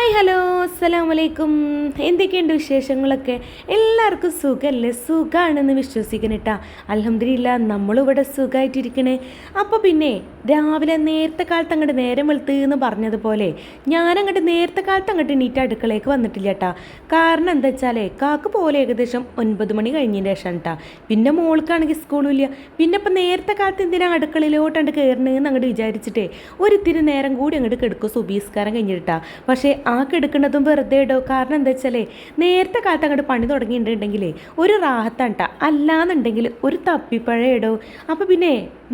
Hi hello അസ്സലാമു അലൈക്കും. എന്തൊക്കെയുണ്ട് വിശേഷങ്ങളൊക്കെ? എല്ലാവർക്കും സുഖമല്ലേ? സുഖമാണെന്ന് വിശ്വസിക്കണം കേട്ടോ. അൽഹംദുലില്ലാ നമ്മളിവിടെ സുഖമായിട്ടിരിക്കണേ. അപ്പോൾ പിന്നെ രാവിലെ നേരത്തെ കാലത്ത് അങ്ങോട്ട് നേരം വെളുത്ത് എന്ന് പറഞ്ഞതുപോലെ ഞാനങ്ങോട്ട് നേരത്തെ കാലത്ത് അങ്ങോട്ട് എണീറ്റ് അടുക്കളയ്ക്ക് വന്നിട്ടില്ല കേട്ടോ. കാരണം എന്താ വെച്ചാലേ കാക്ക് പോലെ ഏകദേശം 9 മണി കഴിഞ്ഞതിന് ശേഷം കേട്ടോ. പിന്നെ മോൾക്കാണെങ്കിൽ സ്കൂളും ഇല്ല. പിന്നെ ഇപ്പം നേരത്തെ കാലത്ത് എന്തിനാ അടുക്കളയിലോട്ട് കയറണമെന്ന് അങ്ങോട്ട് വിചാരിച്ചിട്ടേ ഒരിത്തിരി നേരം കൂടി അങ്ങോട്ട് കിടക്കും സുബീസ്കാരം കഴിഞ്ഞിട്ടാ. പക്ഷേ ആ കിടക്കുന്നതും വെറുതെ ഇടോ. കാരണം എന്താ വെച്ചാലേ നേരത്തെ കാലത്ത് അങ്ങോട്ട് പണി തുടങ്ങിയിട്ടുണ്ടെങ്കിലേ ഒരു റാഹത്താണ് കേട്ടോ. അല്ലാന്നുണ്ടെങ്കിൽ ഒരു തപ്പിപ്പഴ ഇടോ. അപ്പോൾ പിന്നെ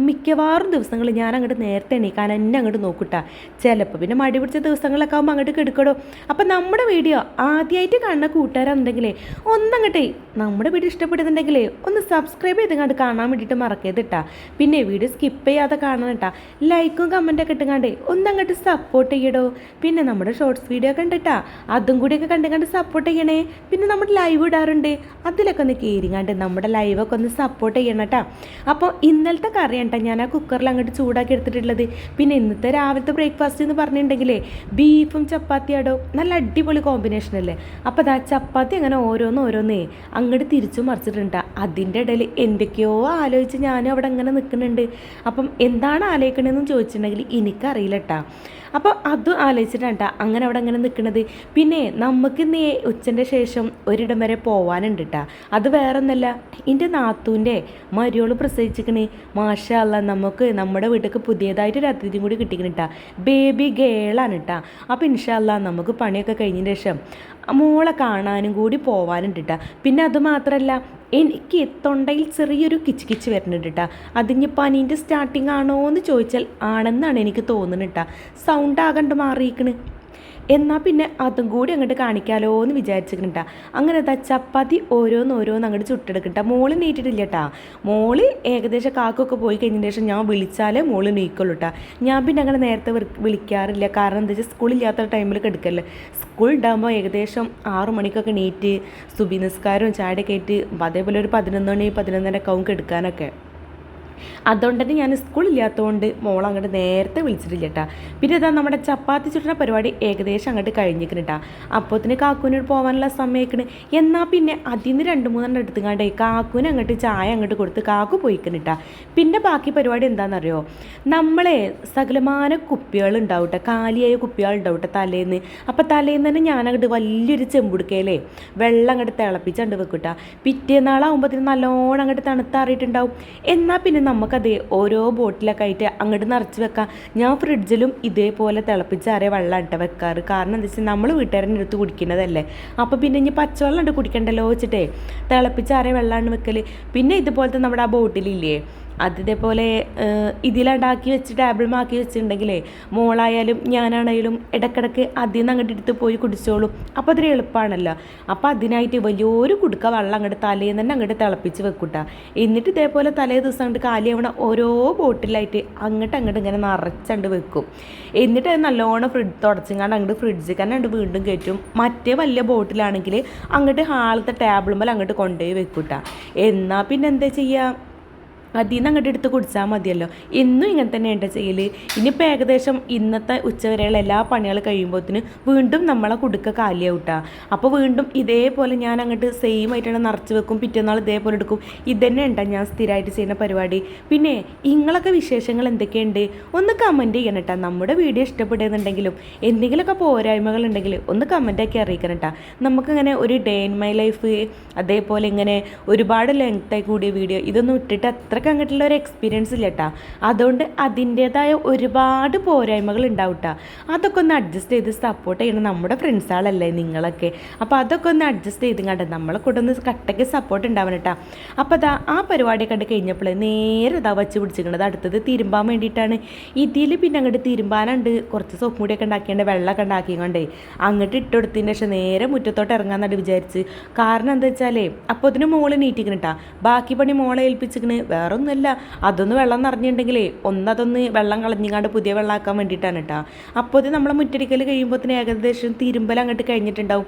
മിക്കവാറും ദിവസങ്ങൾ ഞാൻ അങ്ങോട്ട് നേരത്തെ എണീക്കാൻ എന്നെ അങ്ങോട്ട് നോക്കൂട്ടാ. ചിലപ്പോൾ പിന്നെ മടി പിടിച്ച ദിവസങ്ങളൊക്കെ ആകുമ്പോൾ അങ്ങോട്ട് കിടക്കടോ. അപ്പം നമ്മുടെ വീഡിയോ ആദ്യമായിട്ട് കാണുന്ന കൂട്ടുകാരാണെന്നുണ്ടെങ്കിലേ ഒന്നങ്ങോട്ടേ നമ്മുടെ വീഡിയോ ഇഷ്ടപ്പെടുന്നുണ്ടെങ്കിലേ ഒന്ന് സബ്സ്ക്രൈബ് ചെയ്തങ്ങാണ്ട് കാണാൻ വേണ്ടിയിട്ട് മറക്കരുത് കേട്ടാ. പിന്നെ വീഡിയോ സ്കിപ്പ് ചെയ്യാതെ കാണണം കേട്ടാ. ലൈക്കും കമൻറ്റൊക്കെ ഇട്ടുങ്ങാണ്ടേ ഒന്നങ്ങോട്ട് സപ്പോർട്ട് ചെയ്യടോ. പിന്നെ നമ്മുടെ ഷോർട്സ് വീഡിയോ കണ്ടിട്ടാ അതും കൂടിയൊക്കെ കണ്ടുകൊണ്ട് സപ്പോർട്ട് ചെയ്യണേ. പിന്നെ നമ്മുടെ ലൈവ് ഇടാറുണ്ട്, അതിലൊക്കെ ഒന്ന് കയറിങ്ങാണ്ട് നമ്മുടെ ലൈവൊക്കെ ഒന്ന് സപ്പോർട്ട് ചെയ്യണം കേട്ടോ. അപ്പോൾ ഇന്നലത്തെ കറിയാണ് കേട്ടോ ഞാൻ ആ കുക്കറിൽ അങ്ങോട്ട് ചൂടാക്കി എടുത്തിട്ടുള്ളത്. പിന്നെ ഇന്നത്തെ രാവിലത്തെ ബ്രേക്ക്ഫാസ്റ്റ് എന്ന് പറഞ്ഞിട്ടുണ്ടെങ്കിലേ ബീഫും ചപ്പാത്തിയാടോ, നല്ല അടിപൊളി കോമ്പിനേഷൻ അല്ലേ. അപ്പോൾ അതാ ചപ്പാത്തി അങ്ങനെ ഓരോന്നേ അങ്ങോട്ട് തിരിച്ചു മറിച്ചിട്ടുണ്ട്. അതിൻ്റെ ഇടയിൽ എന്തൊക്കെയോ ആലോചിച്ച് ഞാനും അവിടെ അങ്ങനെ നിൽക്കുന്നുണ്ട്. അപ്പം എന്താണ് ആലോചിക്കണമെന്ന് ചോദിച്ചിട്ടുണ്ടെങ്കിൽ എനിക്കറിയില്ല കേട്ടോ. അപ്പോൾ അതും ആലോചിച്ചിട്ടാണ് കേട്ടോ അങ്ങനെ അവിടെ അങ്ങനെ നിൽക്കുന്നത്. പിന്നെ നമുക്ക് ഇന്ന് ഉച്ചൻ്റെ ശേഷം ഒരിടം വരെ പോകാനുണ്ട് കേട്ടോ. അത് വേറെ ഒന്നല്ല, എൻ്റെ നാത്തൂൻ്റെ മരിയോള് പ്രസവിച്ചിക്കണേ. മാഷാ അല്ലാ, നമുക്ക് നമ്മുടെ വീട്ടിലേക്ക് പുതിയതായിട്ടൊരു അതിഥിയും കൂടി കിട്ടിക്കണം കേട്ടോ. ബേബി ഗേളാണ് കേട്ടോ. അപ്പോൾ ഇൻഷാ അല്ലാ നമുക്ക് പണിയൊക്കെ കഴിഞ്ഞതിന് ശേഷം മോളെ കാണാനും കൂടി പോകാനുണ്ട് കേട്ടോ. പിന്നെ അതുമാത്രമല്ല എനിക്ക് തൊണ്ടയിൽ ചെറിയൊരു കിച്ച് കിച്ച് വരുന്നുണ്ട് കേട്ടോ. അതിന് പനീൻ്റെ സ്റ്റാർട്ടിങ് ആണോ എന്ന് ചോദിച്ചാൽ ആണെന്നാണ് എനിക്ക് തോന്നുന്നത് കേട്ടോ. സൗണ്ട് ആകണ്ട് മാറിയിരിക്കണ്. എന്നാൽ പിന്നെ അതും കൂടി അങ്ങോട്ട് കാണിക്കാലോ എന്ന് വിചാരിച്ചിട്ടുണ്ട്. അങ്ങനെ ചപ്പാത്തി ഓരോന്ന് അങ്ങോട്ട് ചുട്ടെടുക്കട്ട. മോള് നീറ്റിട്ടില്ല കേട്ടാ. മോള് ഏകദേശം കാക്കൊക്കെ പോയി കഴിഞ്ഞതിന് ശേഷം ഞാൻ വിളിച്ചാലേ മോള് നീക്കുള്ളൂ കേട്ടോ. ഞാൻ പിന്നെ അങ്ങനെ നേരത്തെ വിളിക്കാറില്ല. കാരണം എന്താ വെച്ചാൽ സ്കൂളില്ലാത്ത ടൈമിൽ കിടക്കല്ലേ. സ്കൂൾ ഉണ്ടാകുമ്പോൾ ഏകദേശം 6 മണിക്കൊക്കെ നീറ്റ് സുബി നിസ്കാരവും ചായയൊക്കെ ആയിട്ട് അതേപോലെ ഒരു 11 മണി 11:30 ആവും എടുക്കാനൊക്കെ. അതുകൊണ്ട് തന്നെ ഞാൻ സ്കൂളില്ലാത്തതുകൊണ്ട് മോൾ അങ്ങോട്ട് നേരത്തെ വിളിച്ചിട്ടില്ല കേട്ടോ. പിന്നെ ഇതാ നമ്മുടെ ചപ്പാത്തി ചുട്ടുന്ന പരിപാടി ഏകദേശം അങ്ങോട്ട് കഴിഞ്ഞിരിക്കണം കേട്ടോ. അപ്പോഴത്തേന് കാക്കൂനോട് പോകാനുള്ള സമയക്കണ്. എന്നാൽ പിന്നെ അതിൽ നിന്ന് 2-3 എടുത്തുങ്ങാണ്ടേ കാക്കൂന് അങ്ങോട്ട് ചായ അങ്ങോട്ട് കൊടുത്ത് കാക്കു പോയിക്കണം കേട്ടോ. പിന്നെ ബാക്കി പരിപാടി എന്താണെന്നറിയോ, നമ്മളെ സകലമാന കുപ്പികൾ ഉണ്ടാവും കേട്ടോ. കാലിയായ കുപ്പികൾ ഉണ്ടാവും കേട്ടോ തലേന്ന്. അപ്പോൾ തലേന്ന് തന്നെ ഞാനങ്ങോട്ട് വലിയൊരു ചെമ്പുടുക്കയിലേ വെള്ളം അങ്ങോട്ട് തിളപ്പിച്ചണ്ട് വെക്കും കേട്ടോ. പിറ്റേന്നാളാകുമ്പോഴത്തേന് നല്ലോണം അങ്ങോട്ട് തണുത്താറിയിട്ടുണ്ടാവും. എന്നാൽ പിന്നെ നമുക്കത് ഓരോ ബോട്ടിലൊക്കെ ആയിട്ട് അങ്ങോട്ട് നിറച്ച് വെക്കാം. ഞാൻ ഫ്രിഡ്ജിലും ഇതേപോലെ തിളപ്പിച്ചാറിയ വെള്ളം ഇട്ട് വെക്കാറ്. കാരണം എന്താ വെച്ചാൽ നമ്മൾ വീട്ടുകാരൻ്റെ അടുത്ത് കുടിക്കുന്നതല്ലേ. അപ്പോൾ പിന്നെ ഇനി പച്ചവെള്ളം ഉണ്ട് കുടിക്കണ്ടല്ലോ വെച്ചിട്ടേ തിളപ്പിച്ചാറിയ വെള്ളമാണ് വെക്കൽ. പിന്നെ ഇതുപോലത്തെ നമ്മുടെ ആ ബോട്ടിലില്ലേ അതിതേപോലെ ഇതിലുണ്ടാക്കി വെച്ച് ടേബിളുമാക്കി വെച്ചിട്ടുണ്ടെങ്കിലേ മോളായാലും ഞാനാണെങ്കിലും ഇടയ്ക്കിടയ്ക്ക് അതിൽ നിന്ന് അങ്ങോട്ട് എടുത്ത് പോയി കുടിച്ചോളും. അപ്പോൾ അതൊരു എളുപ്പമാണല്ലോ. അപ്പോൾ അതിനായിട്ട് വലിയൊരു കുടുക്ക വെള്ളം അങ്ങോട്ട് തലേന്ന് തന്നെ അങ്ങോട്ട് തിളപ്പിച്ച് വെക്കൂട്ടാ. എന്നിട്ട് ഇതേപോലെ തലേ ദിവസം അങ്ങോട്ട് കാലിയാവണ ഓരോ ബോട്ടിലായിട്ട് അങ്ങോട്ട് ഇങ്ങനെ നിറച്ചണ്ട് വെക്കും. എന്നിട്ട് അത് നല്ലോണം തുടച്ചിങ്ങാണ്ട് അങ്ങോട്ട് ഫ്രിഡ്ജിൽ തന്നെ അങ്ങോട്ട് വീണ്ടും കയറ്റും. മറ്റേ വലിയ ബോട്ടിലാണെങ്കിൽ അങ്ങോട്ട് ഹാളത്തെ ടേബിളുമ്പോൾ അങ്ങോട്ട് കൊണ്ടുപോയി വെക്കൂട്ടാ. എന്നാൽ പിന്നെ എന്താ ചെയ്യുക, അതിൽ നിന്ന് അങ്ങോട്ട് എടുത്ത് കുടിച്ചാൽ മതിയല്ലോ. എന്നും ഇങ്ങനെ തന്നെ ഉണ്ട് ചെയ്യൽ. ഇനിയിപ്പോൾ ഏകദേശം ഇന്നത്തെ ഉച്ചവരെയുള്ള എല്ലാ പണികൾ കഴിയുമ്പോഴത്തേന് വീണ്ടും നമ്മളെ കുടുക്ക കാലിയാവൂട്ടാ. അപ്പോൾ വീണ്ടും ഇതേപോലെ ഞാൻ അങ്ങോട്ട് സെയിം ആയിട്ടാണ് നിറച്ച് വെക്കും. പിറ്റേന്നാൾ ഇതേപോലെ എടുക്കും. ഇതന്നെ ഉണ്ടാ ഞാൻ സ്ഥിരമായിട്ട് ചെയ്യുന്ന പരിപാടി. പിന്നെ നിങ്ങളൊക്കെ വിശേഷങ്ങൾ എന്തൊക്കെയുണ്ട് ഒന്ന് കമൻറ്റ് ചെയ്യണം കേട്ടോ. നമ്മുടെ വീഡിയോ ഇഷ്ടപ്പെടുന്നുണ്ടെങ്കിലും എന്തെങ്കിലുമൊക്കെ പോരായ്മകൾ ഉണ്ടെങ്കിൽ ഒന്ന് കമൻറ്റാക്കി അറിയിക്കണം കേട്ടോ. നമുക്കിങ്ങനെ ഒരു ഡേ ഇൻ മൈ ലൈഫ് അതേപോലെ ഇങ്ങനെ ഒരുപാട് ലെങ്ത്തായി കൂടിയ വീഡിയോ ഇതൊന്നും ഇട്ടിട്ട് അത്ര അങ്ങോട്ടുള്ള ഒരു എക്സ്പീരിയൻസ് ഇല്ല കേട്ടോ. അതുകൊണ്ട് അതിൻ്റേതായ ഒരുപാട് പോരായ്മകൾ ഉണ്ടാവും കേട്ടോ. അതൊക്കെ ഒന്ന് അഡ്ജസ്റ്റ് ചെയ്ത് സപ്പോർട്ട് ചെയ്യണം. നമ്മുടെ ഫ്രണ്ട്സുകളല്ലേ നിങ്ങളൊക്കെ. അപ്പോൾ അതൊക്കെ ഒന്ന് അഡ്ജസ്റ്റ് ചെയ്ത് കണ്ട് നമ്മളെ കൂടെ ഒന്ന് കട്ടയ്ക്ക് സപ്പോർട്ട് ഉണ്ടാവണം കേട്ടോ. അപ്പോൾ അതാ ആ പരിപാടി കണ്ട് കഴിഞ്ഞപ്പോൾ നേരെ വച്ച് പിടിച്ചിരിക്കണത് അടുത്തത് തിരുമ്പാൻ വേണ്ടിയിട്ടാണ്. ഇതിൽ പിന്നെ അങ്ങോട്ട് തിരുമ്പാനുണ്ട് കുറച്ച് സോപ്പ് മുടിയൊക്കെ ഉണ്ടാക്കിയാണ്ട് വെള്ളമൊക്കെ ഉണ്ടാക്കിക്കൊണ്ടേ അങ്ങോട്ട് ഇട്ടുകൊടുത്തതിന് ശേഷം നേരെ മുറ്റത്തോട്ട് ഇറങ്ങാമെന്നാണ് വിചാരിച്ച്. കാരണം എന്താ വെച്ചാലേ അപ്പോൾ അതിന് മോള് നീറ്റിക്കണം കേട്ടോ. ബാക്കി പണി മോളെ ഏൽപ്പിച്ചിക്കണ്. വേറെ ഒന്നുമല്ല, അതൊന്ന് വെള്ളം നിറഞ്ഞിട്ടുണ്ടെങ്കിലേ അതൊന്ന് വെള്ളം കളഞ്ഞിങ്ങാണ്ട് പുതിയ വെള്ളമാക്കാൻ വേണ്ടിയിട്ടാണ് കേട്ടോ. അപ്പോൾ ഇത് നമ്മളെ മുറ്റടിക്കൽ കഴിയുമ്പോഴത്തേന് ഏകദേശം തിരുമ്പൽ അങ്ങോട്ട് കഴിഞ്ഞിട്ടുണ്ടാവും.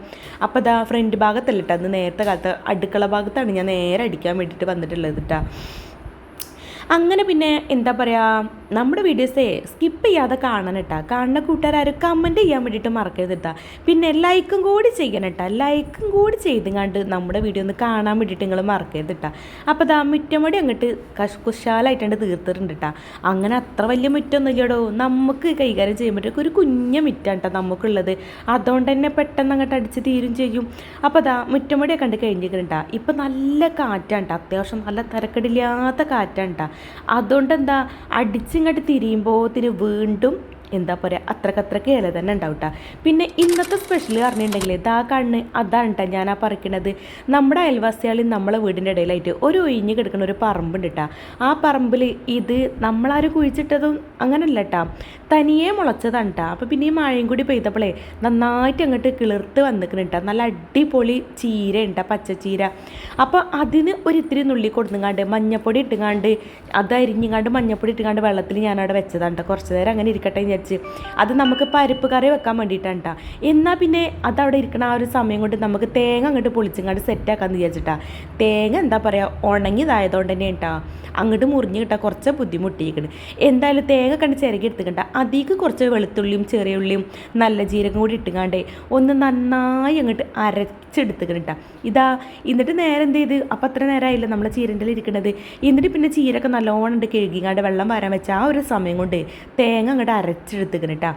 അപ്പോൾ ഇതാ ഫ്രണ്ട് ഭാഗത്തല്ല കേട്ടോ, അന്ന് നേരത്തെ കാലത്ത് അടുക്കള ഭാഗത്താണ് ഞാൻ നേരെ അടിക്കാൻ വേണ്ടിയിട്ട് വന്നിട്ടുള്ളത് കേട്ടോ. അങ്ങനെ പിന്നെ എന്താ പറയുക, നമ്മുടെ വീഡിയോസേ സ്കിപ്പ് ചെയ്യാതെ കാണണം കേട്ടോ. കാണുന്ന കൂട്ടുകാരും കമൻറ്റ് ചെയ്യാൻ വേണ്ടിയിട്ട് മറക്കരുത് കേട്ടോ. പിന്നെ ലൈക്കും കൂടി ചെയ്യണം കേട്ടോ. ലൈക്കും കൂടി ചെയ്തുകൊണ്ട് നമ്മുടെ വീഡിയോ ഒന്ന് കാണാൻ വേണ്ടിയിട്ട് നിങ്ങൾ മറക്കരുത് കേട്ടോ. അപ്പോൾ ദാ മുറ്റമടി അങ്ങോട്ട് കുശാലായിട്ടുണ്ട് തീർത്തിട്ടുണ്ട് കേട്ടോ. അങ്ങനെ അത്ര വലിയ മുറ്റമൊന്നും ഇല്ലടോ, നമുക്ക് കൈകാര്യം ചെയ്യുമ്പോഴേക്കും ഒരു കുഞ്ഞ മുറ്റാണ് കേട്ടോ നമുക്കുള്ളത്. അതുകൊണ്ട് തന്നെ പെട്ടെന്ന് അങ്ങോട്ട് അടിച്ച് തീരും ചെയ്യും. അപ്പോൾ ദാ മുറ്റമടിയൊക്കെ കണ്ട് കഴിഞ്ഞിരിക്കുന്നുണ്ടാ. ഇപ്പം നല്ല കാറ്റാണ് കേട്ടോ, അത്യാവശ്യം നല്ല തിരക്കടില്ലാത്ത കാറ്റാണ് കേട്ടോ. അതുകൊണ്ട് എന്താ അടിച്ചിങ്ങോട്ട് തിരിയുമ്പോഴത്തിന് വീണ്ടും എന്താ പറയുക അത്രക്കത്രക്ക് ഇല തന്നെ ഉണ്ടാവും കേട്ടോ. പിന്നെ ഇന്നത്തെ സ്പെഷ്യൽ പറഞ്ഞിട്ടുണ്ടെങ്കിൽ ഇതാ കണ്ണ് അതാണ് കേട്ടോ ഞാൻ പറിക്കണത്. നമ്മുടെ അയൽവാസികളിൽ നമ്മളെ വീടിൻ്റെ ഇടയിലായിട്ട് ഒരു ഒഴിഞ്ഞ് കിടക്കുന്ന ഒരു പറമ്പുണ്ട് കേട്ടോ. ആ പറമ്പിൽ ഇത് നമ്മളാരും കുഴിച്ചിട്ടതും അങ്ങനല്ല കേട്ടോ, തനിയെ മുളച്ചതാണ് കേട്ടോ. അപ്പോൾ പിന്നെ ഈ മഴയും കൂടി പെയ്തപ്പോഴേ നന്നായിട്ട് അങ്ങോട്ട് കിളിർത്ത് വന്നിക്കണം കേട്ടോ. നല്ല അടിപൊളി ചീര ഉണ്ട്, പച്ചച്ചീര. അപ്പോൾ അതിന് ഒരിത്തിരി നുള്ളി കൊടുങ്ങാണ്ട് മഞ്ഞപ്പൊടി ഇട്ടുങ്ങാണ്ട് അത് അരിഞ്ഞിങ്ങാണ്ട് മഞ്ഞപ്പൊടി ഇട്ടുങ്ങാണ്ട് വെള്ളത്തിൽ ഞാനവിടെ വെച്ചതാണ് കേട്ടോ. കുറച്ച് നേരം അങ്ങനെ ഇരിക്കട്ടെ വിചാരിച്ച്. അത് നമുക്ക് പരിപ്പ് കറി വെക്കാൻ വേണ്ടിയിട്ടാണ് കേട്ടോ. എന്നാൽ പിന്നെ അതവിടെ ഇരിക്കണ ആ ഒരു സമയം കൊണ്ട് നമുക്ക് തേങ്ങ അങ്ങോട്ട് പൊളിച്ചിങ്ങാണ്ട് സെറ്റാക്കാമെന്ന് വിചാരിച്ചിട്ടാ. തേങ്ങ എന്താ പറയുക ഉണങ്ങിയതായതുകൊണ്ട് തന്നെ കേട്ടോ അങ്ങോട്ട് മുറിഞ്ഞ് കിട്ടാൻ കുറച്ച് ബുദ്ധിമുട്ടിയിരിക്കണം. എന്തായാലും തേങ്ങ കണ്ട് ചിരകി എടുത്തുക്കണ്ട. അതിലേക്ക് കുറച്ച് വെളുത്തുള്ളിയും ചെറിയ ഉള്ളിയും നല്ല ജീരകം കൂടി ഇട്ടുങ്ങാണ്ടേ ഒന്ന് നന്നായി അങ്ങോട്ട് അരച്ചെടുത്തുക്കണം കേട്ടോ. ഇതാ എന്നിട്ട് നേരെ എന്ത് ചെയ്ത് അപ്പം അത്ര നേരമായില്ല നമ്മൾ ചീരൻ്റെ ഇരിക്കുന്നത്. എന്നിട്ട് പിന്നെ ചീരൊക്കെ നല്ലോണം ഉണ്ട് കഴുകിങ്ങാണ്ട് വെള്ളം വരാൻ വെച്ച ആ ഒരു സമയം കൊണ്ട് തേങ്ങ അങ്ങോട്ട് അരച്ചെടുത്തുക്കണം കേട്ടോ.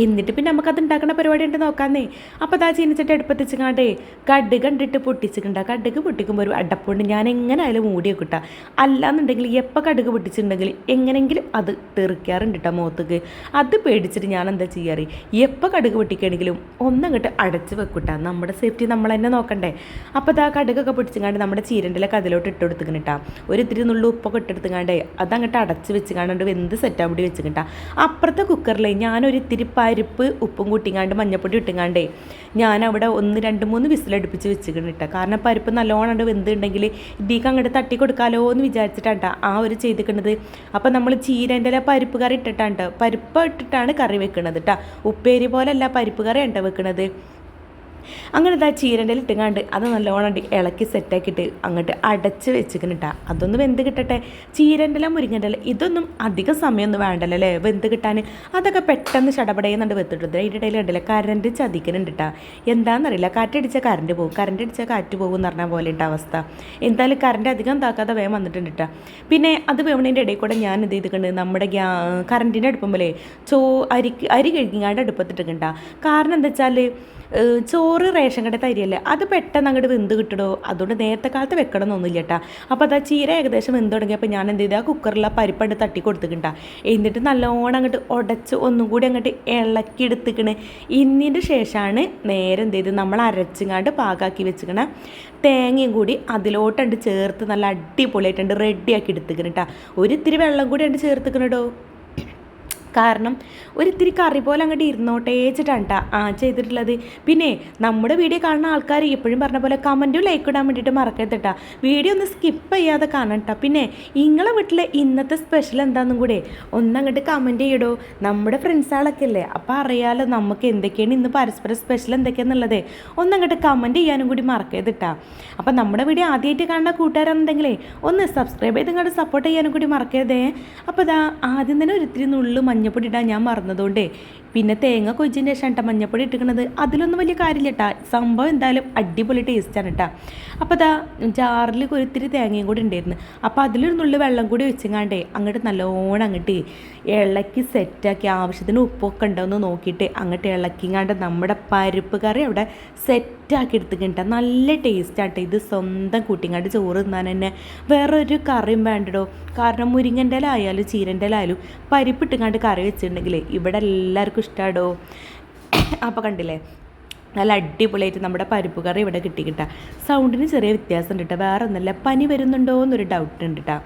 എന്നിട്ട് പിന്നെ നമുക്കത് ഉണ്ടാക്കുന്ന പരിപാടി ഉണ്ട് നോക്കാന്നേ. അപ്പോൾ അതാ ചീനിച്ചിട്ട് അടുപ്പത്തിച്ചിങ്ങാണ്ടേ കടുക് കണ്ടിട്ട് പൊട്ടിച്ചിട്ടുണ്ട. കടുക് പൊട്ടിക്കുമ്പോൾ ഒരു അടപ്പുണ്ട്, ഞാൻ എങ്ങനെ ആയാലും മൂടി വെക്കിട്ട. അല്ലാന്നുണ്ടെങ്കിൽ എപ്പോൾ കടുക് പൊട്ടിച്ചിട്ടുണ്ടെങ്കിൽ എങ്ങനെയെങ്കിലും അത് തെറിക്കാറുണ്ട് കേട്ടോ മുഖത്തേക്ക്. അത് പേടിച്ചിട്ട് ഞാൻ എന്താ ചെയ്യാറ്, എപ്പോൾ കടുക് പൊട്ടിക്കുകയാണെങ്കിലും ഒന്നങ്ങോട്ട് അടച്ച് വെക്കിട്ട. നമ്മുടെ സേഫ്റ്റി നമ്മൾ തന്നെ നോക്കണ്ടേ. അപ്പോൾ അതാ കടുകൊക്കെ പൊട്ടിച്ചിങ്ങാണ്ട് നമ്മുടെ ചീരൻ്റെ അതിലോട്ട് ഇട്ട് കൊടുത്തിക്കണം കേട്ടോ. ഒരു ഇത്തിരി നുള്ളു ഉപ്പൊക്കെ ഇട്ടെടുത്തുങ്ങാണ്ടേ അതങ്ങോട്ട് അടച്ച് വെച്ചുങ്ങാണ്ട് വെന്ത് സെറ്റാൻ വേണ്ടി വെച്ചിട്ടാ. അപ്പുറത്തെ കുക്കറിൽ ഞാനൊരു ഇത്തിരി പരിപ്പ് ഉപ്പും കൂട്ടിങ്ങാണ്ട് മഞ്ഞപ്പൊടി ഇട്ടുങ്ങാണ്ടേ ഞാനവിടെ 1 2 3 വിസിലടുപ്പിച്ച് വെച്ചിക്കണം കേട്ടോ. കാരണം പരിപ്പ് നല്ലോണം വെന്തുണ്ടെങ്കിൽ ഇതിലേക്ക് അങ്ങോട്ട് തട്ടി കൊടുക്കാമല്ലോ എന്ന് വിചാരിച്ചിട്ടാണ് ആ ഒരു ചെയ്തിരിക്കുന്നത്. അപ്പോൾ നമ്മൾ ചീരൻ്റെ പരിപ്പ് കറി ഇട്ടിട്ടാണ് കേട്ടോ, പരിപ്പ് ഇട്ടിട്ടാണ് കറി വെക്കുന്നത് കേട്ടോ. ഉപ്പേരി പോലെയല്ല പരിപ്പ് കറി ആണ് വെക്കുന്നത്. അങ്ങനെ ഇതാ ചീരൻ്റെ ഇട്ടുങ്ങാണ്ട് അത് നല്ലോണം ഇളക്കി സെറ്റാക്കിയിട്ട് അങ്ങോട്ട് അടച്ച് വെച്ചിക്കണം കേട്ടോ. അതൊന്ന് വെന്ത് കിട്ടട്ടെ. ചീരൻ്റെ മുരിങ്ങൻ്റെ ഇതൊന്നും അധികം സമയമൊന്നും വേണ്ടല്ലോ അല്ലേ വെന്ത് കിട്ടാൻ. അതൊക്കെ പെട്ടെന്ന് ചടപടയുന്നുണ്ട് വെത്തിട്ടുണ്ട്. അതിൻ്റെ ഇടയിൽ ഉണ്ടല്ലോ കറണ്ട് ചതിക്കുന്നുണ്ട് കേട്ടോ. എന്താണെന്നറിയില്ല, കാറ്റടിച്ചാൽ കറണ്ട് പോകും, കറണ്ട് അടിച്ചാൽ കാറ്റ് പോകും എന്ന് പറഞ്ഞ പോലെ ഉണ്ട് അവസ്ഥ. എന്തായാലും കറണ്ട് അധികം താക്കാതെ വേഗം വന്നിട്ടുണ്ട് കേട്ടോ. പിന്നെ അത് വേവണേൻ്റെ ഇടയിൽ കൂടെ ഞാൻ എന്ത് ചെയ്തിട്ടുണ്ട്, നമ്മുടെ കറണ്ടിൻ്റെ അടുപ്പുമ്പോഴേ അരി കഴുകിങ്ങാണ്ട് അടുപ്പത്തിട്ടിട്ടുണ്ടാ. കാരണം എന്താ വെച്ചാൽ ചോറ് റേഷൻ കടത്തെ അരിയല്ലേ, അത് പെട്ടെന്ന് അങ്ങോട്ട് വെന്ത് കിട്ടണോ. അതുകൊണ്ട് നേരത്തെ കാലത്ത് വെക്കണം എന്നൊന്നുമില്ല കേട്ടോ. അപ്പോൾ അതാ ചീര ഏകദേശം വെന്ത് തുടങ്ങിയപ്പോൾ ഞാൻ എന്ത് ചെയ്ത് ആ കുക്കറിൽ ആ പരിപ്പണ്ട് തട്ടി കൊടുത്തിട്ടുണ്ടാ. എന്നിട്ട് നല്ലോണം അങ്ങോട്ട് ഉടച്ച് ഒന്നും കൂടി അങ്ങോട്ട് ഇളക്കി എടുത്തിക്കണ്. ഇതിൻ്റെ ശേഷമാണ് നേരെ എന്ത് ചെയ്ത് നമ്മൾ അരച്ചിങ്ങാണ്ട് പാകാക്കി വെച്ചിക്കണ തേങ്ങയും കൂടി അതിലോട്ടുണ്ട് ചേർത്ത് നല്ല അടിപൊളിയായിട്ടുണ്ട് റെഡിയാക്കി എടുത്തിക്കണം കേട്ടോ. ഒരിത്തിരി വെള്ളം കൂടി ഉണ്ട് ചേർത്തിക്കണോ. കാരണം ഒരിത്തിരി കറി പോലെ അങ്ങോട്ട് ഇരുന്നോട്ടേച്ചിട്ടാണ് കേട്ടോ ചെയ്തിട്ടുള്ളത്. പിന്നെ നമ്മുടെ വീഡിയോ കാണുന്ന ആൾക്കാർ എപ്പോഴും പറഞ്ഞ പോലെ കമൻറ്റും ലൈക്ക് ഇടാൻ വേണ്ടിയിട്ട് മറക്കരുത് കേട്ടോ. വീഡിയോ ഒന്ന് സ്കിപ്പ് ചെയ്യാതെ കാണണം കേട്ടോ. പിന്നെ നിങ്ങളെ വീട്ടിലെ ഇന്നത്തെ സ്പെഷ്യൽ എന്താണെന്നും കൂടെ ഒന്നങ്ങോട്ട് കമൻറ്റ് ചെയ്യടോ. നമ്മുടെ ഫ്രണ്ട്സുകളൊക്കെ അല്ലേ, അപ്പോൾ അറിയാമല്ലോ നമുക്ക് എന്തൊക്കെയാണ് ഇന്ന് പരസ്പരം സ്പെഷ്യൽ എന്തൊക്കെയാണെന്നുള്ളത്. ഒന്നങ്ങോട്ട് കമൻറ്റ് ചെയ്യാനും കൂടി മറക്കരുത് കേട്ടോ. അപ്പോൾ നമ്മുടെ വീഡിയോ ആദ്യമായിട്ട് കാണുന്ന കൂട്ടുകാരെന്നുണ്ടെങ്കിലേ ഒന്ന് സബ്സ്ക്രൈബ് ചെയ്ത് ഇങ്ങോട്ട് സപ്പോർട്ട് ചെയ്യാനും കൂടി മറക്കരുതേ. അപ്പോൾ ഇതാ ആദ്യം തന്നെ ഒരിത്തിരി നുള്ളു മഞ്ഞപ്പൊടി ഇടാൻ ഞാൻ മറന്നതുകൊണ്ടേ പിന്നെ തേങ്ങ കൊച്ചിൻ്റെ ശേഷം കേട്ടോ മഞ്ഞപ്പൊടി ഇട്ടിക്കണത്. അതിലൊന്നും വലിയ കാര്യമില്ല കേട്ടോ, സംഭവം എന്തായാലും അടിപൊളി ടേസ്റ്റാണ് കേട്ടോ. അപ്പോൾ അതാ ജാറിൽ ഒരിത്തിരി തേങ്ങയും കൂടി ഉണ്ടായിരുന്നു. അപ്പോൾ അതിലൊരു നുള്ളി വെള്ളം കൂടി വെച്ചങ്ങാണ്ടേ അങ്ങോട്ട് നല്ലോണം അങ്ങോട്ട് ഇളക്കി സെറ്റാക്കി ആവശ്യത്തിന് ഉപ്പൊക്കെ ഉണ്ടോയെന്ന് നോക്കിയിട്ട് അങ്ങോട്ട് ഇളക്കിങ്ങാണ്ട് നമ്മുടെ പരിപ്പ് കറി അവിടെ സെറ്റാക്കി എടുത്തിട്ടുണ്ട്. നല്ല ടേസ്റ്റാട്ടോ ഇത്. സ്വന്തം കൂട്ടിങ്ങാണ്ട് ചോറ് തിന്നാൻ തന്നെ വേറൊരു കറിയും വേണ്ടടോ. കാരണം മുരിങ്ങൻ്റെ ഇല ആയാലും ചീരൻ്റെ ഇല ആയാലും പരിപ്പിട്ടുങ്ങാണ്ട് കറി വെച്ചിട്ടുണ്ടെങ്കിൽ ഇവിടെ എല്ലാവർക്കും ഇഷ്ടമാടോ. അപ്പോൾ കണ്ടില്ലേ നല്ല അടിപൊളിയായിട്ട് നമ്മുടെ പരിപ്പ് കറി ഇവിടെ കിട്ടാം. സൗണ്ടിന് ചെറിയ വ്യത്യാസം ഉണ്ട് കേട്ടോ. വേറെ ഒന്നല്ല, പനി വരുന്നുണ്ടോ എന്നൊരു ഡൗട്ട് ഉണ്ട് കേട്ടോ.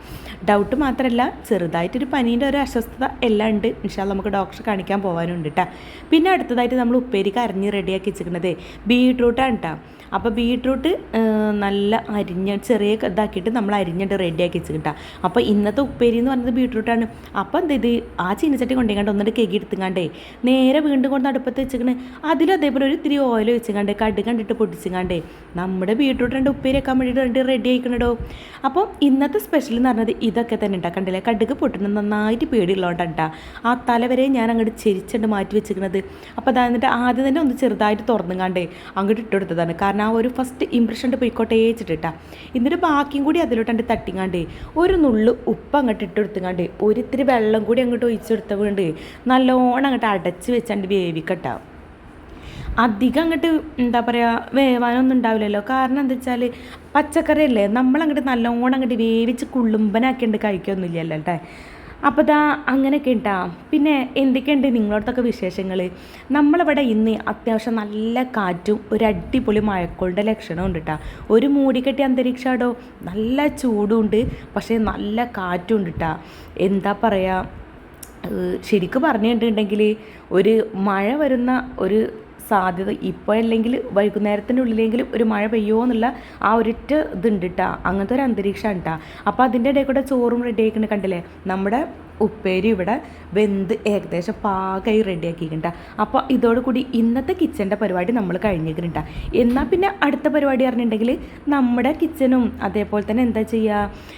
ഡൗട്ട് മാത്രമല്ല ചെറുതായിട്ടൊരു പനീൻ്റെ ഒരു അസ്വസ്ഥത എല്ലാം ഉണ്ട്. ഇൻഷാല്ലാ നമുക്ക് ഡോക്ടറെ കാണിക്കാൻ പോകാനുണ്ട് കേട്ടോ. പിന്നെ അടുത്തതായിട്ട് നമ്മൾ ഉപ്പേരിക്ക് അരിഞ്ഞ് റെഡിയാക്കി വെച്ചിരിക്കുന്നത് ബീട്രൂട്ടാണ് കേട്ടോ. അപ്പോൾ ബീട്രൂട്ട് നല്ല ചെറിയ ഇതാക്കിയിട്ട് നമ്മൾ അരിഞ്ഞിട്ട് റെഡിയാക്കി വെച്ചിട്ടാ. അപ്പോൾ ഇന്നത്തെ ഉപ്പേരി എന്ന് പറഞ്ഞത് ബീട്രൂട്ടാണ്. അപ്പോൾ എന്ത് ഇത് ആ ചീനച്ചട്ടി കൊണ്ടുപോയിക്കാണ്ട് ഒന്നിട്ട് കേക്ക് എടുത്തുങ്ങാണ്ടേ നേരെ വീണ്ടും കൊണ്ട് അടുപ്പത്ത് വെച്ചിരിക്കണേ. അതിലും അതേപോലെ ഒരു ഇത്തിരി ഓയിൽ വെച്ചുകൊണ്ട് കണ്ടിട്ട് പൊട്ടിച്ചുകൊണ്ട് നമ്മുടെ ബീട്രൂട്ട് രണ്ട് ഉപ്പേരിയൊക്കെ വേണ്ടിയിട്ട് റെഡി ആയിക്കണോ. അപ്പോൾ ഇന്നത്തെ സ്പെഷ്യൽ എന്ന് പറഞ്ഞത് ഇതൊക്കെ തന്നെ ഉണ്ടാ. കണ്ടില്ലേ, കടുക് പൊട്ടുന്നത് നന്നായിട്ട് പേടിയുള്ളതുകൊണ്ടാ ആ തലവരെ ഞാൻ അങ്ങോട്ട് ചെരിച്ചുകൊണ്ട് മാറ്റി വെച്ചിരിക്കുന്നത്. അപ്പോൾ എന്നിട്ട് ആദ്യം തന്നെ ഒന്ന് ചെറുതായിട്ട് തുറന്നുകാണ്ട് അങ്ങോട്ട് ഇട്ടെടുത്തതാണ്. കാരണം ആ ഒരു ഫസ്റ്റ് ഇമ്പ്രഷൻ പോയിക്കോട്ടെ വെച്ചിട്ടാ. എന്നിട്ട് ബാക്കിയും കൂടി അതിലോട്ട് തട്ടിങ്ങാണ്ട് ഒരു നുള്ളു ഉപ്പ് അങ്ങോട്ട് ഇട്ടെടുത്തുങ്ങാണ്ട് ഒരിത്തിരി വെള്ളം കൂടി അങ്ങോട്ട് ഒഴിച്ചെടുത്തതുകൊണ്ട് നല്ലോണം അങ്ങോട്ട് അടച്ച് വെച്ചാണ്ട് വേവിക്കട്ടാ. അധികം അങ്ങോട്ട് എന്താ പറയുക വേവാനൊന്നും ഉണ്ടാവില്ലല്ലോ. കാരണം എന്താ വെച്ചാൽ പച്ചക്കറി അല്ലേ, നമ്മളങ്ങോട്ട് നല്ലോണം അങ്ങോട്ട് വേവിച്ച് കുള്ളുമ്പനാക്കിയിട്ട് കഴിക്കൊന്നുമില്ലല്ലോ കേട്ടോ. അപ്പോൾ അങ്ങനെയൊക്കെ ഉണ്ടാ. പിന്നെ എന്തൊക്കെയുണ്ട് നിങ്ങളോടത്തൊക്കെ വിശേഷങ്ങൾ? നമ്മളിവിടെ ഇന്ന് അത്യാവശ്യം നല്ല കാറ്റും ഒരു അടിപൊളി മഴക്കോളിൻ്റെ ലക്ഷണം ഉണ്ട് കേട്ടോ. ഒരു മൂടിക്കെട്ടിയ അന്തരീക്ഷമാടോ, നല്ല ചൂടുണ്ട്, പക്ഷേ നല്ല കാറ്റും ഉണ്ട് കേട്ടോ. എന്താ പറയുക, ശരിക്കും പറഞ്ഞിട്ടുണ്ടെങ്കിൽ ഒരു മഴ വരുന്ന ഒരു സാധ്യത ഇപ്പോൾ അല്ലെങ്കിൽ വൈകുന്നേരത്തിൻ്റെ ഉള്ളിലെങ്കിലും ഒരു മഴ പെയ്യുമോ എന്നുള്ള ആ ഒരിറ്റ ഇതുണ്ട് കേട്ടോ. അങ്ങനത്തെ ഒരു അന്തരീക്ഷമാണ് കേട്ടോ. അപ്പോൾ അതിൻ്റെ ഇടയിൽ കൂടെ ചോറും റെഡി ആയിട്ടുണ്ട്. കണ്ടില്ലേ, നമ്മുടെ ഉപ്പേരി ഇവിടെ വെന്ത് ഏകദേശം പാകമായി റെഡിയാക്കിയിട്ടുണ്ട്. അപ്പോൾ ഇതോടുകൂടി ഇന്നത്തെ കിച്ചൻ്റെ പരിപാടി നമ്മൾ കഴിഞ്ഞിട്ടുണ്ട്. എന്നാൽ പിന്നെ അടുത്ത പരിപാടി പറഞ്ഞിട്ടുണ്ടെങ്കിൽ നമ്മുടെ കിച്ചനും അതേപോലെ തന്നെ എന്താ ചെയ്യുക,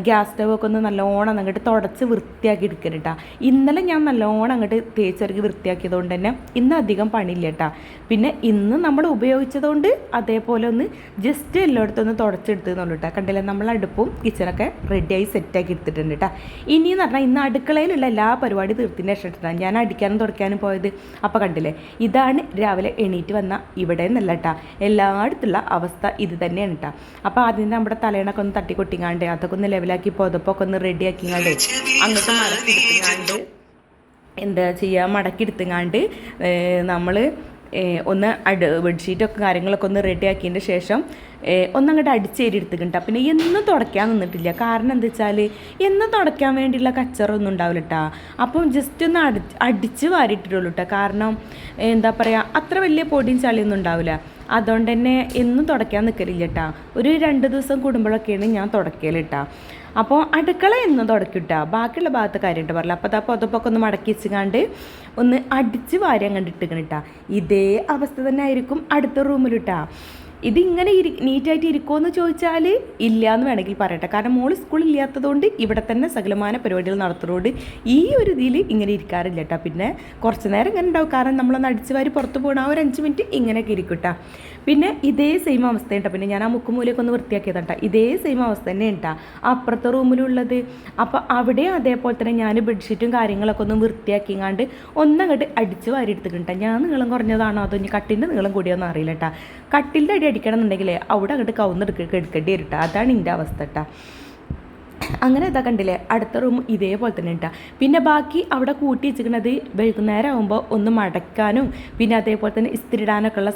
ഗ്യാസ് സ്റ്റവ് ഒക്കെ ഒന്ന് നല്ലോണം അങ്ങോട്ട് തുടച്ച് വൃത്തിയാക്കി എടുക്കരുട്ടാ. ഇന്നലെ ഞാൻ നല്ലോണം അങ്ങോട്ട് തേച്ചൊരുക്കി വൃത്തിയാക്കിയതുകൊണ്ട് തന്നെ ഇന്ന് അധികം പണിയില്ല കേട്ടോ. പിന്നെ ഇന്ന് നമ്മൾ ഉപയോഗിച്ചതുകൊണ്ട് അതേപോലെ ഒന്ന് ജസ്റ്റ് എല്ലായിടത്തും ഒന്ന് തുടച്ചെടുത്തെന്നുള്ളൂ കേട്ടോ. കണ്ടില്ലേ, നമ്മൾ അടുപ്പും കിച്ചണൊക്കെ റെഡിയായി സെറ്റാക്കി എടുത്തിട്ടുണ്ട് കേട്ടോ. ഇനിയെന്ന് പറഞ്ഞാൽ ഇന്ന് അടുക്കളയിലുള്ള എല്ലാ പരിപാടി തീർത്തിൻ്റെ ഇഷ്ടമാണ് ഞാൻ അടിക്കാനും തുടയ്ക്കാനും പോയത്. അപ്പോൾ കണ്ടില്ലേ, ഇതാണ് രാവിലെ എണീറ്റ് വന്ന ഇവിടെ നിന്നല്ല കേട്ടോ, എല്ലായിടത്തുള്ള അവസ്ഥ ഇത് തന്നെയാണ് കേട്ടോ. അപ്പോൾ ആദ്യം നമ്മുടെ തലേണൊക്കെ ഒന്ന് തട്ടിക്കൊട്ടിങ്ങാണ്ട് അതൊക്കെ ഒന്ന് ലെവലാക്കി പുതപ്പൊക്കെ ഒന്ന് റെഡിയാക്കിങ്ങാണ്ട് അങ്ങോട്ട് മടക്കിയെടുത്തുങ്ങാണ്ട് എന്താ ചെയ്യുക, മടക്കിയെടുത്തുങ്ങാണ്ട് നമ്മൾ ഒന്ന് ബെഡ്ഷീറ്റൊക്കെ കാര്യങ്ങളൊക്കെ ഒന്ന് റെഡിയാക്കിയതിൻ്റെ ശേഷം ഒന്നങ്ങോട്ട് അടിച്ചേരി എടുത്തിട്ടുണ്ട്. പിന്നെ എന്നും തുടയ്ക്കാൻ നിന്നിട്ടില്ല. കാരണം എന്താ വെച്ചാൽ എന്നും തുടയ്ക്കാൻ വേണ്ടിയുള്ള കച്ചറൊന്നും ഉണ്ടാവില്ല കേട്ടോ. അപ്പം ജസ്റ്റ് ഒന്ന് അടിച്ച് വാരിയിട്ടിട്ടുള്ളൂ കേട്ടോ. കാരണം എന്താ പറയുക, അത്ര വലിയ പൊടിയും ചളിയൊന്നും ഉണ്ടാവില്ല. അതുകൊണ്ട് തന്നെ എന്നും തുടയ്ക്കാൻ നിൽക്കലില്ല കേട്ടോ. ഒരു 2 ദിവസം കൂടുമ്പോഴൊക്കെയാണ് ഞാൻ തുടയ്ക്കൽ കേട്ടോ. അപ്പോൾ അടുക്കള എന്നും തുടയ്ക്കിട്ടാ, ബാക്കിയുള്ള ഭാഗത്ത് കാര്യമായിട്ട് പറയില്ല. അപ്പോൾ പുതപ്പൊക്കെ ഒന്ന് മടക്കി വെച്ചുകൊണ്ട് ഒന്ന് അടിച്ച് വാരി അങ്ങോട്ട് ഇട്ടിക്കണിട്ടാ. ഇതേ അവസ്ഥ തന്നെ ആയിരിക്കും അടുത്ത റൂമിലിട്ടാ. ഇതിങ്ങനെ നീറ്റായിട്ട് ഇരിക്കുമെന്ന് ചോദിച്ചാൽ ഇല്ല എന്ന് വേണമെങ്കിൽ പറയട്ടെ. കാരണം മോള് സ്കൂളില്ലാത്തതുകൊണ്ട് ഇവിടെ തന്നെ സകലമാന പരിപാടികൾ നടത്തുന്നതുകൊണ്ട് ഈ ഒരു ഇതിൽ ഇങ്ങനെ ഇരിക്കാറില്ല കേട്ടോ. പിന്നെ കുറച്ച് നേരം ഇങ്ങനെ ഉണ്ടാവും. കാരണം നമ്മളൊന്ന് അടിച്ച് വാരി പുറത്ത് പോകണം, ആ ഒരു 5 മിനിറ്റ് ഇങ്ങനെയൊക്കെ ഇരിക്കും കേട്ടോ. പിന്നെ ഇതേ സെയിം അവസ്ഥ കേട്ടോ. പിന്നെ ഞാൻ ആ മുക്കുമൂലയൊക്കെ ഒന്ന് വൃത്തിയാക്കിയതാ. ഇതേ സെയിം അവസ്ഥ തന്നെ കേട്ടോ അപ്പുറത്തെ റൂമിലുള്ളത്. അപ്പോൾ അവിടെ അതേപോലെ തന്നെ ഞാൻ ബെഡ്ഷീറ്റും കാര്യങ്ങളൊക്കെ ഒന്ന് വൃത്തിയാക്കിങ്ങാണ്ട് ഒന്നങ്ങോട്ട് അടിച്ച് വാരി എടുത്തിട്ടുണ്ട്. ഞാൻ നീളം കുറഞ്ഞതാണോ അതോ ഇനി കട്ടിൻ്റെ നീളം കൂടിയോന്നും അറിയില്ല കേട്ടോ. കട്ടിലിൻ്റെ അടി അടിക്കണം എന്നുണ്ടെങ്കിൽ അവിടെ അങ്ങോട്ട് എടുക്കേണ്ടി വരും കേട്ടോ. അതാണ് എൻ്റെ അവസ്ഥ കേട്ടോ. അങ്ങനെ ഇതാ കണ്ടില്ലേ, അടുത്ത റൂം ഇതേപോലെ തന്നെ ഉണ്ടാ. പിന്നെ ബാക്കി അവിടെ കൂട്ടി വെച്ചിരിക്കുന്നത് വൈകുന്നേരം ആകുമ്പോൾ ഒന്ന് മടക്കാനും പിന്നെ അതേപോലെ തന്നെ ഇസ്തിരിടാനൊക്കെ ഉള്ള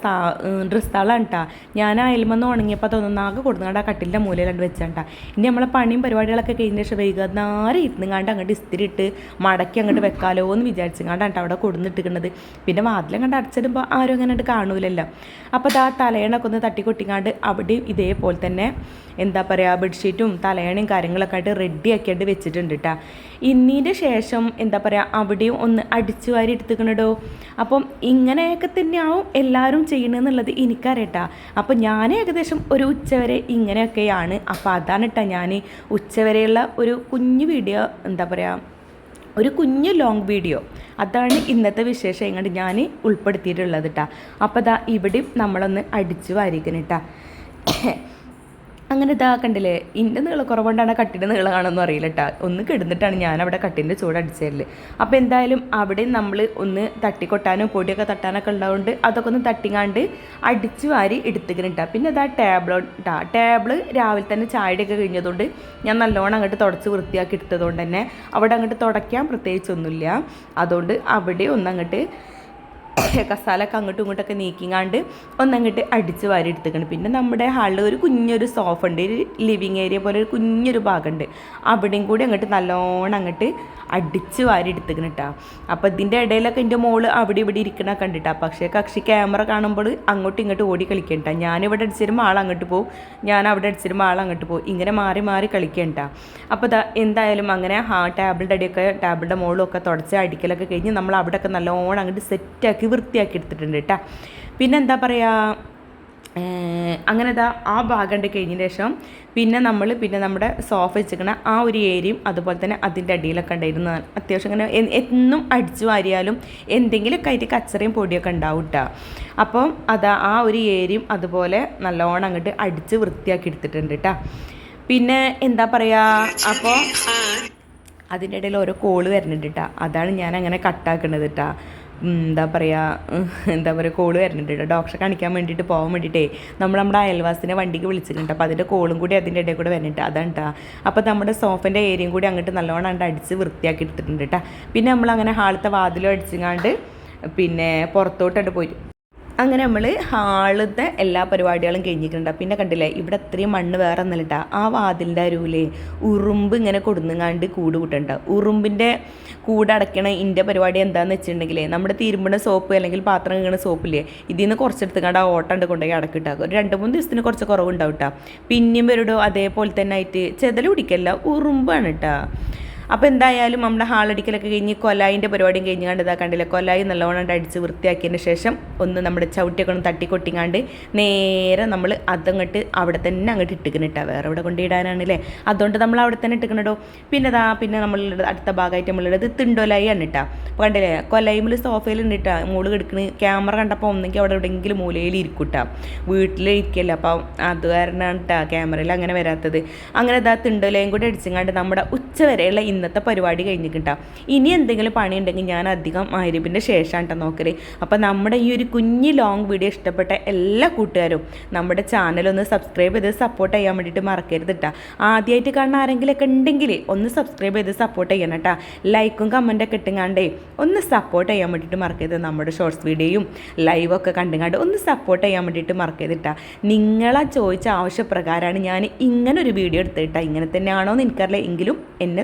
ഡ്രസ്സുകളാണ് കേട്ടോ. ഞാൻ അയൽമന്ന് ഉണങ്ങിയപ്പോൾ അതൊന്നാകെ കൊടുങ്ങാണ്ട് ആ കട്ടിലിൻ്റെ മൂലയിലാണ്ട് വെച്ചാണ്ടാ. ഇനി നമ്മളെ പണിയും പരിപാടികളൊക്കെ കഴിഞ്ഞ ശേഷം വൈകുന്നേരം ഇരുന്നുങ്ങാണ്ട് അങ്ങോട്ട് ഇസ്തിരി ഇട്ട് മടക്കി അങ്ങോട്ട് വെക്കാലോ എന്ന് വിചാരിച്ചുങ്ങാണ്ടാണ് അവിടെ കൊടുന്നിട്ടിരിക്കുന്നത്. പിന്നെ വാതിലങ്ങോട്ട് അടച്ചിടുമ്പോൾ ആരും അങ്ങനെ കാണൂലല്ലോ. അപ്പോൾ ആ തലയണൊക്കെ ഒന്ന് തട്ടിക്കൊട്ടിങ്ങാണ്ട് അവിടെ ഇതേപോലെ തന്നെ എന്താ പറയുക ബെഡ്ഷീറ്റും തലയണയും കാര്യങ്ങളൊക്കെ ആയിട്ട് റെഡിയാക്കിയിട്ട് വെച്ചിട്ടുണ്ട് കേട്ടോ. ഇന്നീൻ്റെ ശേഷം എന്താ പറയുക അവിടെയും ഒന്ന് അടിച്ചു വാരി എടുത്തുക്കണടോ. അപ്പം ഇങ്ങനെയൊക്കെ തന്നെയാവും എല്ലാവരും ചെയ്യണമെന്നുള്ളത് എനിക്കറിയട്ടാ. അപ്പം ഞാൻ ഏകദേശം ഒരു ഉച്ചവരെ ഇങ്ങനെയൊക്കെയാണ്. അപ്പോൾ അതാണ് കേട്ടോ ഞാൻ ഉച്ചവരെയുള്ള ഒരു കുഞ്ഞു വീഡിയോ എന്താ പറയുക ഒരു കുഞ്ഞു ലോങ് വീഡിയോ അതാണ് ഇന്നത്തെ വിശേഷം ഇങ്ങോട്ട് ഞാൻ ഉൾപ്പെടുത്തിയിട്ടുള്ളത് കേട്ടോ. അപ്പോൾ ഇവിടെയും നമ്മളൊന്ന് അടിച്ചു വാരിക്കണം കേട്ടോ. അങ്ങനെ കണ്ടില്ലേ, ഇൻ്റെ നീളം കുറവുകൊണ്ടാണ് കട്ടിൻ്റെ നീളം കാണുമെന്ന് അറിയില്ല കേട്ടോ. ഒന്ന് കിടന്നിട്ടാണ് ഞാൻ അവിടെ കട്ടിൻ്റെ ചൂട് അടിച്ചതല്ലേ. അപ്പോൾ എന്തായാലും അവിടെ നമ്മൾ ഒന്ന് തട്ടിക്കൊട്ടാനും പൊടിയൊക്കെ തട്ടാനൊക്കെ ഉണ്ടാവുകൊണ്ട് അതൊക്കെ ഒന്ന് തട്ടിങ്ങാണ്ട് അടിച്ചു വാരി എടുത്തിക്കണം കേട്ടോ. പിന്നെ ടേബിള് രാവിലെ തന്നെ ചായയുടെയൊക്കെ കഴിഞ്ഞതുകൊണ്ട് ഞാൻ നല്ലോണം അങ്ങോട്ട് തുടച്ച് വൃത്തിയാക്കി എടുത്തതുകൊണ്ട് തന്നെ അവിടെ അങ്ങോട്ട് തുടയ്ക്കാൻ പ്രത്യേകിച്ചൊന്നുമില്ല. അതുകൊണ്ട് അവിടെ ഒന്നങ്ങോട്ട് കസാലൊക്കെ അങ്ങോട്ടും ഇങ്ങോട്ടൊക്കെ നീക്കിങ്ങാണ്ട് ഒന്നങ്ങോട്ട് അടിച്ച് വാരി എടുത്തിക്കണം. പിന്നെ നമ്മുടെ ഹാളിൽ ഒരു കുഞ്ഞൊരു സോഫ ഉണ്ട്, ഒരു ലിവിങ് ഏരിയ പോലെ ഒരു കുഞ്ഞൊരു ഭാഗമുണ്ട്. അവിടെയും കൂടി അങ്ങോട്ട് നല്ലോണം അങ്ങോട്ട് അടിച്ച് വാരി എടുത്തിക്കണം കേട്ടോ. അപ്പോൾ ഇതിൻ്റെ ഇടയിലൊക്കെ എൻ്റെ മോള് അവിടെ ഇവിടെ ഇരിക്കണ കണ്ടിട്ടാ. പക്ഷേ കക്ഷി ക്യാമറ കാണുമ്പോൾ അങ്ങോട്ടും ഇങ്ങോട്ട് ഓടി കളിക്കണ്ട. ഞാനിവിടെ അടിച്ചിരുമ്പോൾ ആൾ അങ്ങോട്ട് പോകും, ഞാൻ അവിടെ അടിച്ചിരുമ്പോൾ ആൾ അങ്ങോട്ട് പോകും, ഇങ്ങനെ മാറി മാറി കളിക്കണ്ട. അപ്പോൾ എന്തായാലും അങ്ങനെ ടേബിളിൻ്റെ അടിയൊക്കെ ടേബിളിൻ്റെ മുകളിലൊക്കെ തുടച്ച് അടിക്കലൊക്കെ കഴിഞ്ഞ് നമ്മൾ അവിടെയൊക്കെ നല്ലോണം അങ്ങോട്ട് സെറ്റാക്കി വൃത്തിയാക്കി എടുത്തിട്ടുണ്ട് കേട്ടോ. പിന്നെ എന്താ പറയുക, അങ്ങനെ ആ ഭാഗം ഉണ്ട് കഴിഞ്ഞതിന് ശേഷം പിന്നെ നമ്മുടെ സോഫ വെച്ചിരിക്കണ ആ ഒരു ഏരിയയും അതുപോലെ തന്നെ അതിൻ്റെ അടിയിലൊക്കെ ഉണ്ടായിരുന്നു. അത്യാവശ്യം ഇങ്ങനെ എന്നും അടിച്ചു വാരിയാലും എന്തെങ്കിലുമൊക്കെ ആയിട്ട് കച്ചറയും പൊടിയൊക്കെ ഉണ്ടാവും കേട്ടോ. അപ്പം ആ ഒരു ഏരിയയും അതുപോലെ നല്ലോണം അങ്ങോട്ട് അടിച്ച് വൃത്തിയാക്കി എടുത്തിട്ടുണ്ട് കേട്ടോ. പിന്നെ എന്താ പറയുക, അപ്പോൾ അതിൻ്റെ ഇടയിൽ ഓരോ കോള് വരുന്നുണ്ട് കേട്ടോ. അതാണ് ഞാൻ അങ്ങനെ കട്ടാക്കുന്നത് കേട്ടോ. എന്താ പറയുക കോള് വരുന്നുണ്ട് കേട്ടോ. ഡോക്ടറെ കാണിക്കാൻ വേണ്ടിയിട്ട് പോകാൻ വേണ്ടിയിട്ടേ നമ്മുടെ അയൽവാസിനെ വണ്ടിക്ക് വിളിച്ചിട്ടുണ്ട്. അപ്പോൾ അതിൻ്റെ കോളും കൂടി അതിൻ്റെ ഇടയിൽ കൂടെ വരുന്നുണ്ട്. അതാണ് കേട്ടോ. അപ്പോൾ നമ്മുടെ സോഫൻ്റെ ഏരിയയും കൂടി അങ്ങോട്ട് നല്ലോണം അടിച്ച് വൃത്തിയാക്കി എടുത്തിട്ടുണ്ട് കേട്ടോ. പിന്നെ നമ്മളങ്ങനെ ഹാളത്തെ വാതിലും അടിച്ചങ്ങാണ്ട് പിന്നെ പുറത്തോട്ട് പോയിട്ട് അങ്ങനെ നമ്മൾ ഹാളത്തെ എല്ലാ പരിപാടികളും കഴിഞ്ഞിട്ടുണ്ട്. പിന്നെ കണ്ടില്ലേ ഇവിടെ അത്രയും മണ്ണ് വേറെ ഒന്നല്ല. ആ വാതിലിൻ്റെ അരുവിലേ ഉറുമ്പ് ഇങ്ങനെ കൊടുങ്ങാണ്ട് കൂട് കൂട്ടണ്ട. ഉറുമ്പിൻ്റെ കൂടടയ്ക്കണ ഇതിൻ്റെ പരിപാടി എന്താണെന്ന് വെച്ചിട്ടുണ്ടെങ്കിൽ നമ്മുടെ തിരുമ്പണ സോപ്പ് അല്ലെങ്കിൽ പാത്രം കഴുകണ സോപ്പില്ലേ, ഇതിൽ നിന്ന് കുറച്ചെടുത്തുകൊണ്ട് ആ ഓട്ടണ്ട് കൊണ്ടുപോയി അടക്കിട്ടാക്കും. ഒരു 2-3 ദിവസത്തിന് കുറച്ച് കുറവുണ്ടാവും കേട്ടോ. പിന്നെയും വരും അതേപോലെ തന്നെ ആയിട്ട് ചെതൽ പിടിക്കല്ല, ഉറുമ്പാണ് കേട്ടോ. അപ്പോൾ എന്തായാലും നമ്മുടെ ഹാളടിക്കലൊക്കെ കഴിഞ്ഞ് കൊലായിൻ്റെ പരിപാടിയും കഴിഞ്ഞ് കണ്ട് കണ്ടില്ല. കൊലായി നല്ലോണം അടിച്ച് വൃത്തിയാക്കിയതിന് ശേഷം ഒന്ന് നമ്മുടെ ചവിട്ടിയൊക്കെ ഒന്ന് തട്ടിക്കൊട്ടിങ്ങാണ്ട് നേരെ നമ്മൾ അതങ്ങോട്ട് അവിടെ തന്നെ അങ്ങോട്ട് ഇട്ടിക്കണിട്ടാ. വേറെ ഇവിടെ കൊണ്ടിടാനാണല്ലേ, അതുകൊണ്ട് നമ്മൾ അവിടെ തന്നെ ഇട്ടിക്കണോ. പിന്നെ നമ്മളുടെ അടുത്ത ഭാഗമായിട്ട് നമ്മളുള്ളത് തിണ്ടോലായി ആണ് കേട്ടോ. അപ്പോൾ കണ്ടില്ലേ കൊലായ്മൽ സോഫയിൽ ഉണ്ടിട്ടാ മോള് കിടക്കണ്. ക്യാമറ കണ്ടപ്പോൾ ഒന്നെങ്കിൽ അവിടെ എവിടെയെങ്കിലും മൂലയിൽ ഇരിക്കൂട്ടാ, വീട്ടിലിരിക്കല്ല. അപ്പോൾ അത് കാരണമാണ് കേട്ടോ ക്യാമറയിൽ അങ്ങനെ വരാത്തത്. അങ്ങനെ തിണ്ടോലയും കൂടി അടിച്ചങ്ങാണ്ട് നമ്മുടെ ഉച്ച വരെയുള്ള ഇന്നത്തെ പരിപാടി കഴിഞ്ഞിട്ടാ. ഇനി എന്തെങ്കിലും പണി ഉണ്ടെങ്കിൽ ഞാൻ അധികം മഗ്‌രിബിൻ്റെ ശേഷമാണ് കേട്ടോ നോക്കല്. അപ്പോൾ നമ്മുടെ ഈ ഒരു കുഞ്ഞ് ലോങ് വീഡിയോ ഇഷ്ടപ്പെട്ട എല്ലാ കൂട്ടുകാരും നമ്മുടെ ചാനലൊന്ന് സബ്സ്ക്രൈബ് ചെയ്ത് സപ്പോർട്ട് ചെയ്യാൻ വേണ്ടിയിട്ട് മറക്കരുത് കേട്ടോ. ആദ്യമായിട്ട് കാണുന്ന ആരെങ്കിലുമൊക്കെ ഉണ്ടെങ്കിൽ ഒന്ന് സബ്സ്ക്രൈബ് ചെയ്ത് സപ്പോർട്ട് ചെയ്യണം കേട്ടോ. ലൈക്കും കമൻറ്റൊക്കെ ഇട്ടുങ്ങാണ്ടേ ഒന്ന് സപ്പോർട്ട് ചെയ്യാൻ വേണ്ടിയിട്ട് മറക്കരുത്. നമ്മുടെ ഷോർട്സ് വീഡിയോയും ലൈവൊക്കെ കണ്ടുങ്ങാണ്ട് ഒന്ന് സപ്പോർട്ട് ചെയ്യാൻ വേണ്ടിയിട്ട് മറക്കരുത് കേട്ടോ. നിങ്ങളാ ചോദിച്ച ആവശ്യപ്രകാരമാണ് ഞാൻ ഇങ്ങനെ ഒരു വീഡിയോ എടുത്തിട്ടാ. ഇങ്ങനെ തന്നെയാണോ എന്ന് എനിക്കറിയില്ല, എങ്കിലും എന്നെ